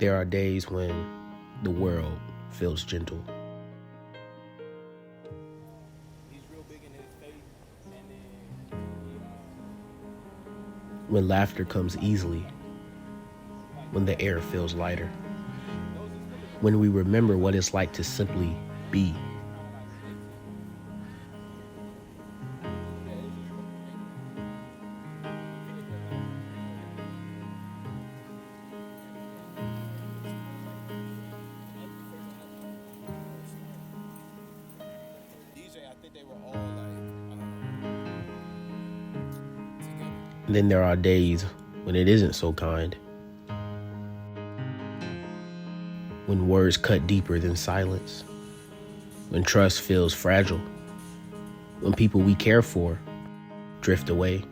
there are days when the world feels gentle. When laughter comes easily, when the air feels lighter, when we remember what it's like to simply be. And then there are days when it isn't so kind, when words cut deeper than silence, when trust feels fragile, when people we care for drift away.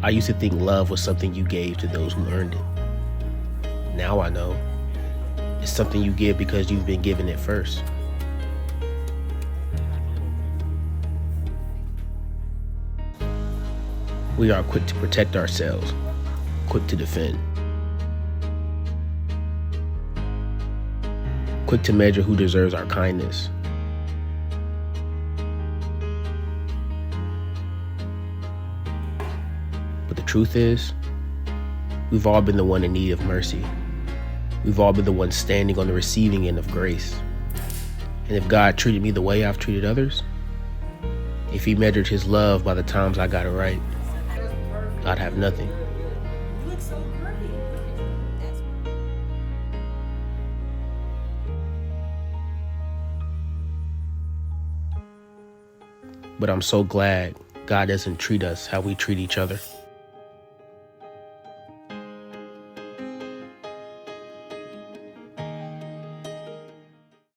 I used to think love was something you gave to those who earned it. Now I know it's something you give because you've been given it first. We are quick to protect ourselves, quick to defend, quick to measure who deserves our kindness. But the truth is, we've all been the one in need of mercy. We've all been the one standing on the receiving end of grace. And if God treated me the way I've treated others, if he measured his love by the times I got it right, I'd have nothing. You look so great. But I'm so glad God doesn't treat us how we treat each other.